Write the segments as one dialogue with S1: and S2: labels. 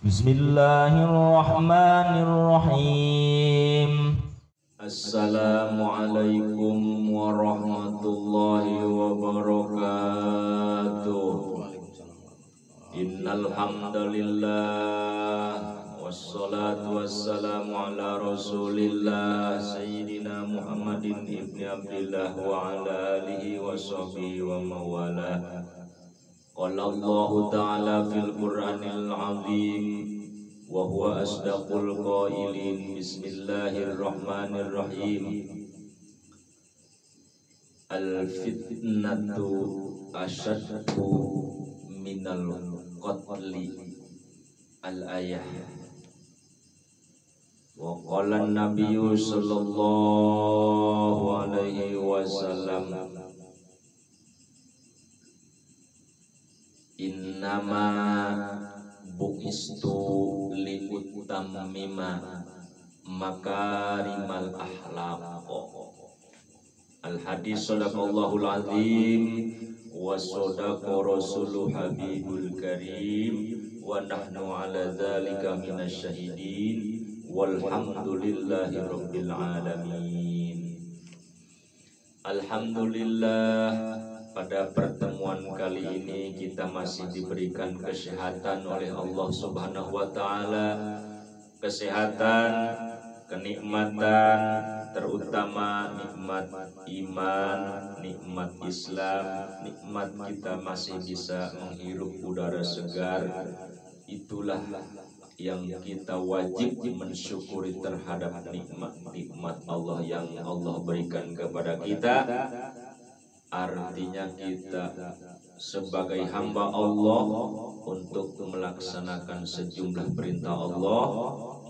S1: Bismillahirrahmanirrahim. Assalamualaikum warahmatullahi wabarakatuh. Innal hamdalillah wassalatu wassalamu ala Rasulillah Sayyidina Muhammadin ibni Abdillah wa ala alihi wa sahbihi wa mawalah. Qala Allah Ta'ala fil Qur'anil Azim wa huwa asdaqul qailin. Bismillahirrahmanirrahim. Al fitnatu asyaddu minal qatli. Al ayah. Wa qala an-nabiyyu sallallahu alaihi wasallam, innama bu'istu liutammima makarimal akhlaq. Al hadis sadaqallahul azim wa sadaqa rasuluh habibul karim wa nahnu ala dzalika minasyahidin walhamdulillahi rabbil alamin. Alhamdulillah, pada pertemuan kali ini kita masih diberikan kesehatan oleh Allah Subhanahu wa Ta'ala. Kesehatan, kenikmatan, terutama nikmat iman, nikmat Islam, nikmat kita masih bisa menghirup udara segar. Itulah yang kita wajib mensyukuri terhadap nikmat Allah yang Allah berikan kepada kita. Artinya kita sebagai hamba Allah untuk melaksanakan sejumlah perintah Allah,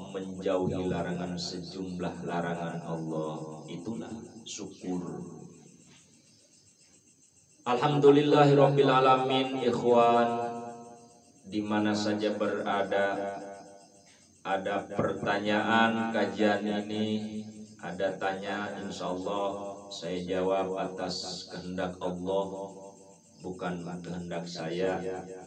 S1: menjauhi larangan sejumlah larangan Allah. Itulah syukur. Alhamdulillahirabbil alamin. Ikhwan, di mana saja berada, ada pertanyaan kajian ini, ada tanya, insyaallah saya jawab atas kehendak Allah, bukan kehendak saya.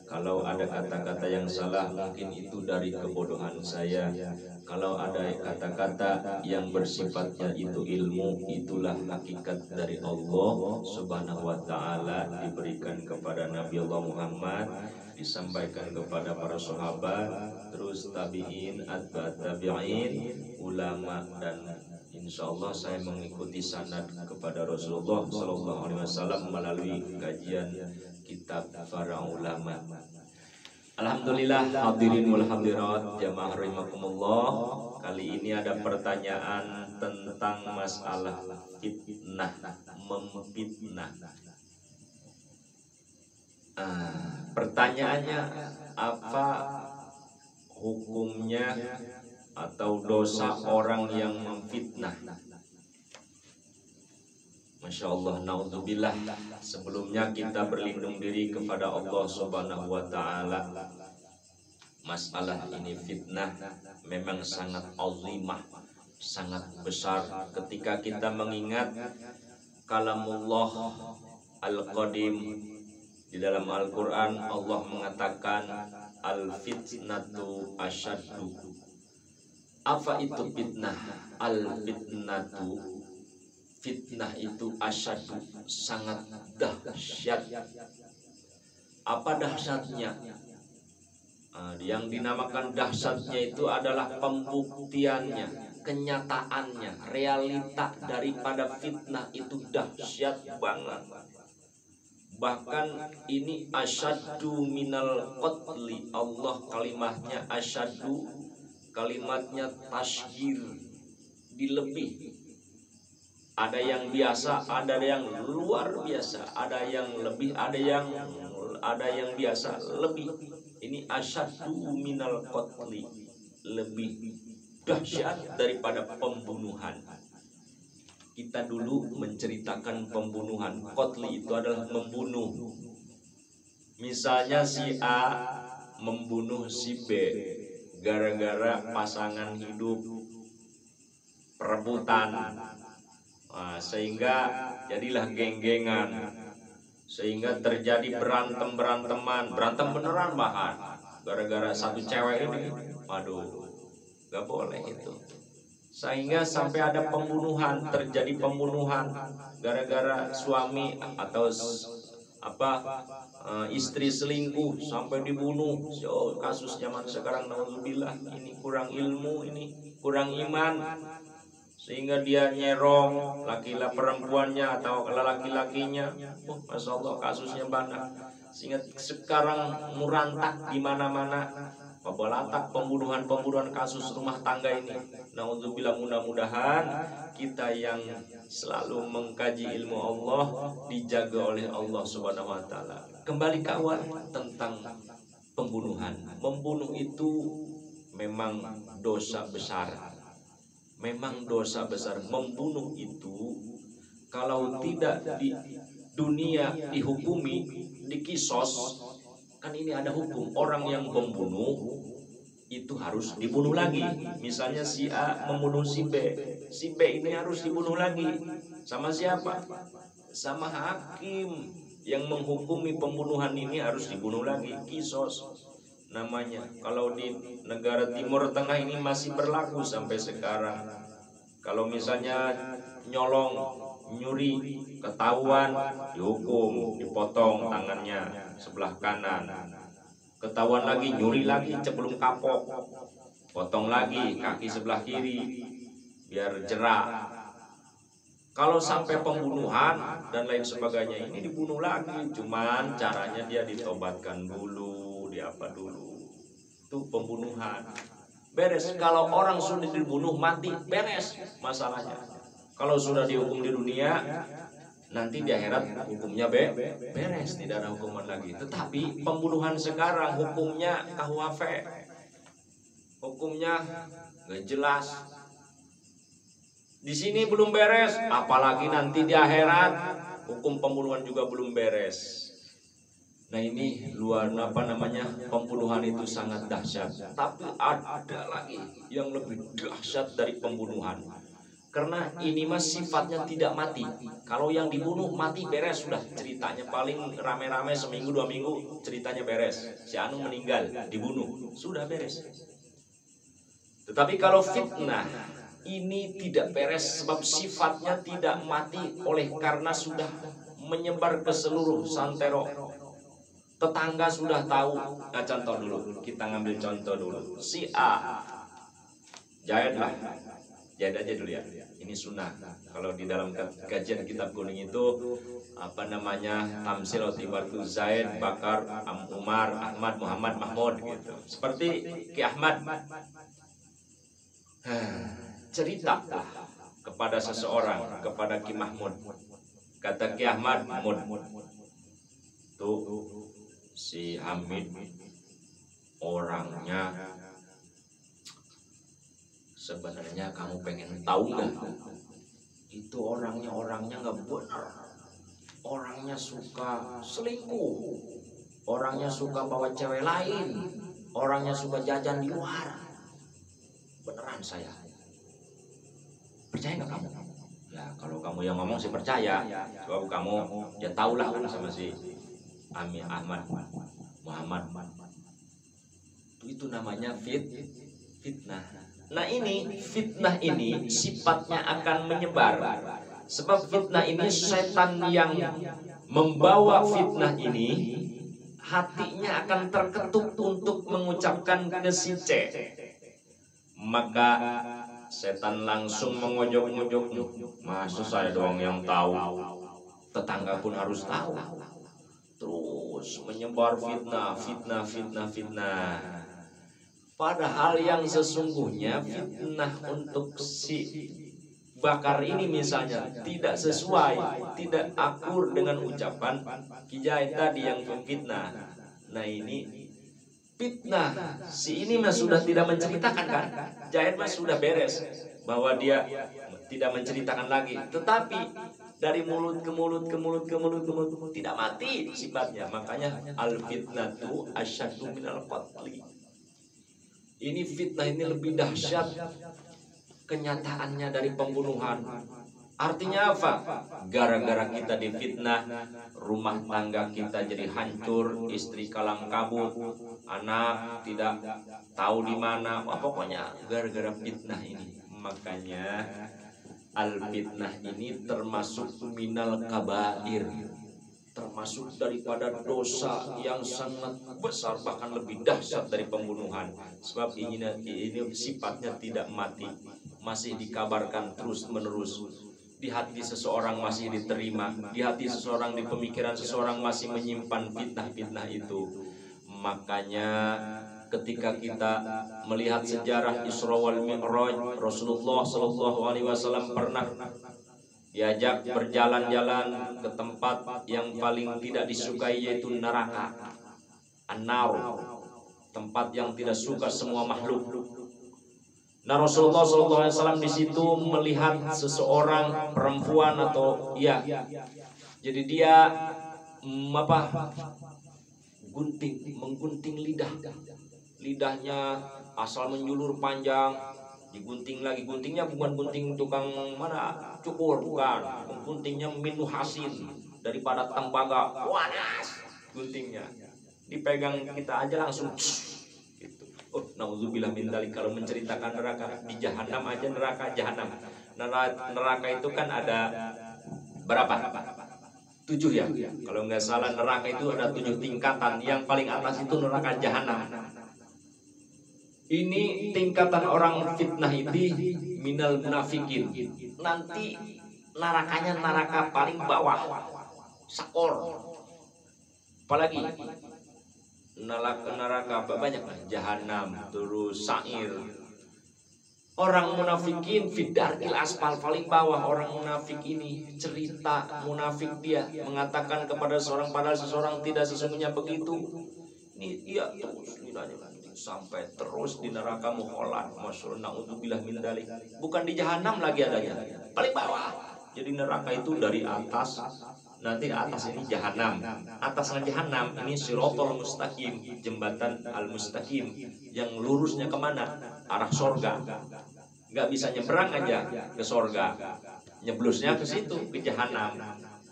S1: Kalau ada kata-kata yang salah, mungkin itu dari kebodohan saya. Kalau ada kata-kata yang bersifatnya itu ilmu, itulah hakikat dari Allah Subhanahu wa Ta'ala, diberikan kepada Nabi Allah Muhammad, disampaikan kepada para sahabat, terus tabi'in, atba'at tabi'in, ulama, dan insyaallah saya mengikuti sanad kepada Rasulullah sallallahu alaihi wasallam melalui kajian kitab para ulama. Alhamdulillah, hadirin wal hadirat jamaah rahimakumullah. Kali ini ada pertanyaan tentang masalah fitnah, memfitnah. Pertanyaannya, apa hukumnya atau dosa orang yang memfitnah? Masya Allah, naudzubillah. Sebelumnya kita berlindung diri kepada Allah Subhanahu wa Ta'ala. Masalah ini fitnah memang sangat azimah, sangat besar. Ketika kita mengingat kalamullah al-qadim, di dalam Al-Quran Allah mengatakan al-fitnatu asyaddu. Apa itu fitnah? Al-fitnatu, fitnah itu asyadu, sangat dahsyat. Apa dahsyatnya? Yang dinamakan dahsyatnya itu adalah pembuktiannya, kenyataannya, realita daripada fitnah itu dahsyat banget. Bahkan ini asyadu minal qatli. Allah kalimatnya asyadu, kalimatnya tasghir, dilebih. Ada yang biasa, ada yang luar biasa, ada yang lebih, ada yang biasa, lebih. Ini asyaddu minal qatli, lebih dahsyat daripada pembunuhan. Kita dulu menceritakan pembunuhan. Qatli itu adalah membunuh. Misalnya si A membunuh si B gara-gara pasangan hidup perebutan. Sehingga jadilah geng-gengan, sehingga terjadi berantem beneran bahkan gara-gara satu cewek ini, waduh, gak boleh itu. Sehingga sampai ada pembunuhan, terjadi pembunuhan gara-gara suami atau istri selingkuh sampai dibunuh. Kasus zaman sekarang, naudzubillah, ini kurang ilmu, ini kurang iman, sehingga dia nyerong laki-laki perempuannya atau laki-lakinya. Masya Allah, kasusnya banyak, sehingga sekarang murantak di mana-mana. Pembalatak, pembunuhan kasus rumah tangga ini. Naudzubillah, mudah-mudahan kita yang selalu mengkaji ilmu Allah dijaga oleh Allah Subhanahu wa taala. Kembali ke awal tentang pembunuhan. Membunuh itu memang dosa besar. Memang dosa besar. Membunuh itu kalau tidak di dunia dihukumi, dikisos, kan ini ada hukum. Orang yang membunuh itu harus dibunuh lagi. Misalnya si A membunuh si B, si B ini harus dibunuh lagi. Sama siapa? Sama hakim yang menghukumi pembunuhan ini harus dibunuh lagi. Kisos namanya. Kalau di negara Timur Tengah ini masih berlaku sampai sekarang. Kalau misalnya nyolong, nyuri, ketahuan, dihukum, dipotong tangannya sebelah kanan. Ketahuan lagi, nyuri lagi, sebelum kapok, potong lagi kaki sebelah kiri biar jerak. Kalau sampai pembunuhan dan lain sebagainya, ini dibunuh lagi, cuman caranya dia ditobatkan dulu, diapa dulu. Itu pembunuhan. Beres. Kalau orang sudah dibunuh mati, beres masalahnya. Kalau sudah dihukum di dunia, nanti di akhirat hukumnya beres, tidak ada hukuman lagi. Tetapi pembunuhan sekarang hukumnya KUHP, hukumnya nggak jelas. Di sini belum beres, apalagi nanti di akhirat hukum pembunuhan juga belum beres. Nah ini pembunuhan itu sangat dahsyat. Tapi ada lagi yang lebih dahsyat dari pembunuhan. Karena ini mas sifatnya tidak mati. Kalau yang dibunuh mati, beres sudah ceritanya. Paling rame-rame seminggu 2 minggu ceritanya beres. Si anu meninggal, dibunuh, sudah beres. Tetapi kalau fitnah ini tidak beres, sebab sifatnya tidak mati oleh karena sudah menyebar ke seluruh santero. Tetangga sudah tahu. Nah contoh dulu, kita ngambil contoh dulu. Si A jahit aja dulu ya. Ini sunnah. Kalau di dalam kajian kitab kuning itu Tamsil Otibatu Zaid, Bakar, Umar, Ahmad, Muhammad, Mahmud gitu. Seperti Ki Ahmad cerita kepada seseorang, kepada Ki Mahmud. Kata Ki Ahmad, tuh si Hamid orangnya sebenarnya kamu pengen tahu nggak? Itu orangnya nggak benar. Orangnya suka selingkuh. Orangnya suka bawa cewek lain. Orangnya suka jajan di luar. Beneran saya. Percaya nggak kamu? Ya kalau kamu yang ngomong sih percaya. Sebab kamu ya tahulah sama si Ahmad Muhammad. Itu namanya fitnah. Nah ini fitnah ini sifatnya akan menyebar. Sebab fitnah ini setan yang membawa fitnah ini hatinya akan terketuk untuk mengucapkan ke si C. Maka setan langsung mengojok-ngojok, masa saya doang yang tahu, tetangga pun harus tahu. Terus menyebar fitnah. Padahal yang sesungguhnya fitnah untuk si Bakar ini misalnya tidak sesuai, tidak akur dengan ucapan Ki Jahit tadi yang memfitnah. Nah ini fitnah. Si ini mas sudah tidak menceritakan kan? Jahit mas sudah beres bahwa dia tidak menceritakan lagi. Tetapi dari mulut ke mulut tidak mati sifatnya. Makanya al fitnatu asyaddu minal qatli. Ini fitnah ini lebih dahsyat kenyataannya dari pembunuhan. Artinya apa? Gara-gara kita difitnah, rumah tangga kita jadi hancur, istri kalang kabut, anak tidak tahu di mana. Wah, pokoknya gara-gara fitnah ini. Makanya al-fitnah ini termasuk minal kabair, termasuk daripada dosa yang sangat besar, bahkan lebih dahsyat dari pembunuhan. Sebab ini sifatnya tidak mati, masih dikabarkan terus menerus. Di hati seseorang masih diterima, di hati seseorang, di pemikiran seseorang masih menyimpan fitnah-fitnah itu. Makanya ketika kita melihat sejarah Isra wal Mi'raj, Rasulullah SAW pernah diajak berjalan-jalan ke tempat yang paling tidak disukai, yaitu neraka, an-nar, tempat yang tidak suka semua makhluk. Nah, Rasulullah SAW di situ melihat seseorang perempuan atau jadi dia menggunting lidahnya asal menjulur panjang, digunting lagi. Guntingnya bukan gunting tukang mana cukur, bukan, guntingnya minuh hasil daripada tembaga, panas guntingnya, dipegang kita aja langsung gitu. Oh, naudzubillah min dzalik. Kalau menceritakan neraka, di jahanam aja, neraka jahanam. Neraka itu kan ada berapa? 7 ya. Kalau nggak salah neraka itu ada 7 tingkatan. Yang paling atas itu neraka jahanam. Ini tingkatan orang fitnah itu minal munafikin. Nanti nerakanya neraka paling bawah, sakor. Apalagi neraka banyak, jahanam, terus sa'ir. Orang munafikin fidarkil asfal, paling bawah. Orang munafik ini, cerita munafik dia mengatakan kepada seorang, padahal seseorang tidak sesungguhnya begitu. Ini dia terus lidahnya sampai terus di neraka muholan. Masyaallah, naudzubillah min dzalik. Bukan di jahanam lagi adanya, paling bawah. Jadi neraka itu dari atas, nanti atas ini jahanam, atasnya jahanam ini siratal mustaqim, jembatan al-mustaqim yang lurusnya kemana? Arah sorga. Nggak bisa nyebrang aja ke sorga, nyeblusnya ke situ, ke jahanam.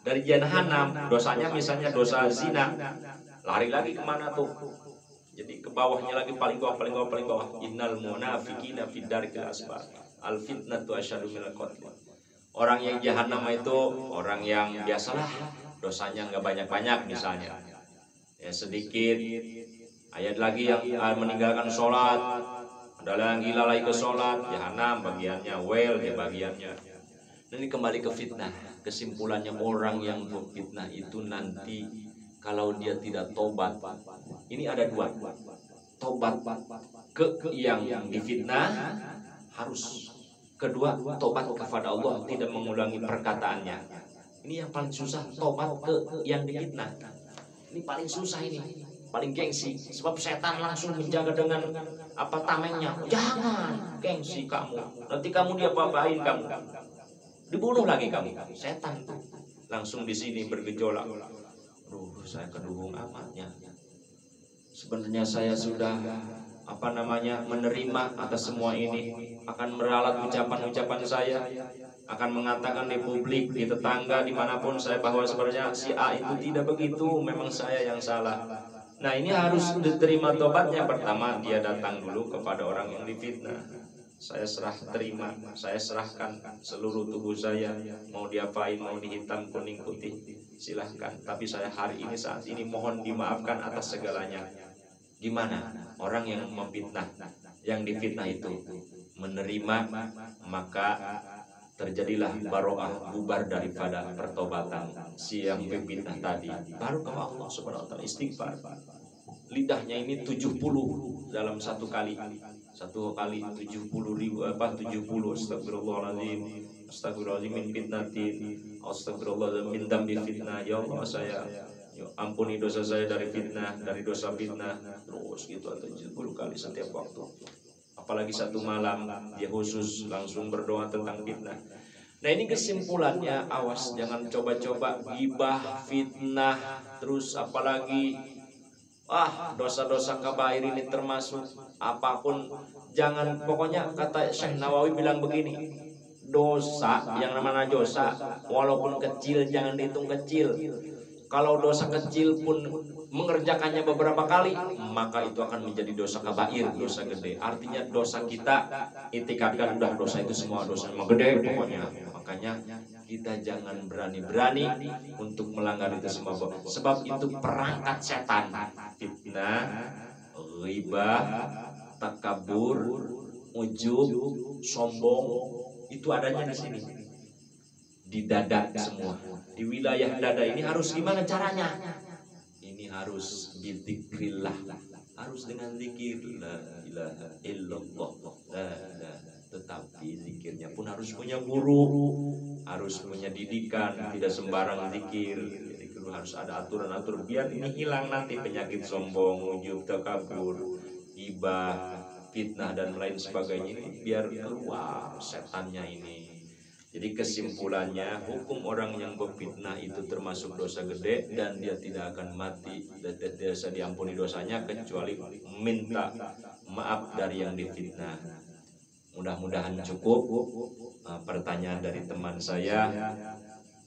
S1: Dari jahanam dosanya misalnya dosa zina, lari lagi kemana tuh? Jadi ke bawahnya lagi, paling bawah. Innal munafiqina fid darkil asfal, al fitnatu asyaddu minal qatl. Orang yang jahanam itu orang yang biasalah dosanya nggak banyak-banyak, misalnya ya sedikit. Ayat lagi yang meninggalkan sholat, ada lagi lalai ke sholat, jahanam bagiannya, well ya bagiannya. Dan ini kembali ke fitnah. Kesimpulannya, orang yang berfitnah itu nanti kalau dia tidak tobat, ini ada 2. Tobat ke yang difitnah harus. Kedua, tobat kepada Allah, tidak mengulangi perkataannya. Ini yang paling susah, tobat ke yang difitnah. Ini paling susah, ini paling gengsi. Sebab setan langsung menjaga dengan tamengnya. Jangan gengsi kamu, nanti kamu diapa-apain, kamu dibunuh lagi kamu. Setan tuh langsung di sini bergejolak. Saya kedukung amatnya. Sebenarnya saya sudah menerima atas semua ini, akan meralat ucapan-ucapan saya, akan mengatakan di publik, di tetangga, dimanapun saya, bahwa sebenarnya si A itu tidak begitu, memang saya yang salah. Nah, ini harus diterima tobatnya. Pertama, dia datang dulu kepada orang yang difitnah. Saya serahkan seluruh tubuh saya, mau diapain, mau dihitam, kuning, putih, silahkan. Tapi saya hari ini, saat ini, mohon dimaafkan atas segalanya. Gimana orang yang memfitnah, yang difitnah itu menerima, maka terjadilah baroah, bubar daripada pertobatan si yang memfitnah tadi. Baru ke Allah Subhanahu wa taala, istighfar. Lidahnya ini 70 dalam satu kali 70.000 astagfirullahaladzim min fitnatin, astagfirullahaladzim min dambi fitnah. Ya Allah, saya ampuni dosa saya dari fitnah, dari dosa fitnah. Terus gitu, atau 70 kali setiap waktu. Apalagi satu malam dia khusus langsung berdoa tentang fitnah. Nah, ini kesimpulannya, awas jangan coba-coba gibah, fitnah, terus apalagi dosa-dosa kabair ini termasuk apapun. Jangan, pokoknya kata Syekh Nawawi bilang begini, Dosa, yang namanya dosa walaupun kecil jangan dihitung kecil. Kalau dosa kecil pun mengerjakannya beberapa kali, maka itu akan menjadi dosa kabair, dosa gede. Artinya dosa kita itikadkan udah dosa itu semua dosa memang gede pokoknya. Makanya kita jangan berani-berani untuk melanggar itu semua, sebab itu perangkat setan. Fitnah, ghibah, takabur, ujub, sombong, itu adanya di sini, di dada semua. Di wilayah dada ini harus gimana caranya? Ini harus bizikrillah, harus dengan zikir la ilaha illallah, la ilaha. Tetapi zikirnya pun harus punya guru, harus punya didikan, tidak sembarang zikir. Jadi harus ada aturan-aturan biar ini hilang nanti penyakit sombong, ujub, takabur, ibah, fitnah dan lain sebagainya ini biar keluar setannya ini. Jadi kesimpulannya, hukum orang yang berfitnah itu termasuk dosa gede dan dia tidak akan mati dan tidak bisa diampuni dosanya kecuali minta maaf dari yang difitnah. Mudah-mudahan cukup pertanyaan dari teman saya.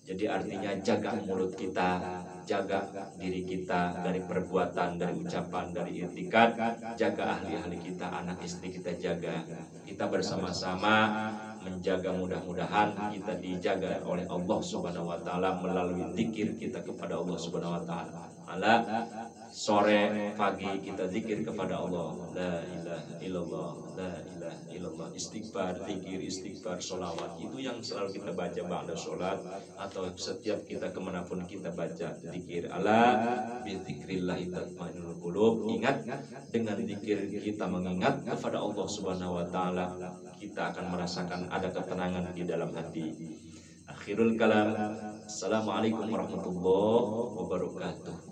S1: Jadi artinya jaga mulut kita, jaga diri kita dari perbuatan, dari ucapan, dari i'tikad, jaga ahli-ahli kita, anak istri kita jaga. Kita bersama-sama menjaga, mudah-mudahan kita dijaga oleh Allah Subhanahu wa taala melalui zikir kita kepada Allah Subhanahu wa taala. Sore pagi kita zikir kepada Allah, la ilaha illallah, la ilaha illallah, istighfar, zikir, istighfar, sholawat, itu yang selalu kita baca ba'da sholat atau setiap kita kemanapun kita baca zikir. Ala bizikrillah tatma'innul qulub. Ingat, dengan zikir kita mengingat kepada Allah Subhanahu wa taala, kita akan merasakan ada ketenangan di dalam hati. Akhirul kalam, assalamualaikum warahmatullahi wabarakatuh.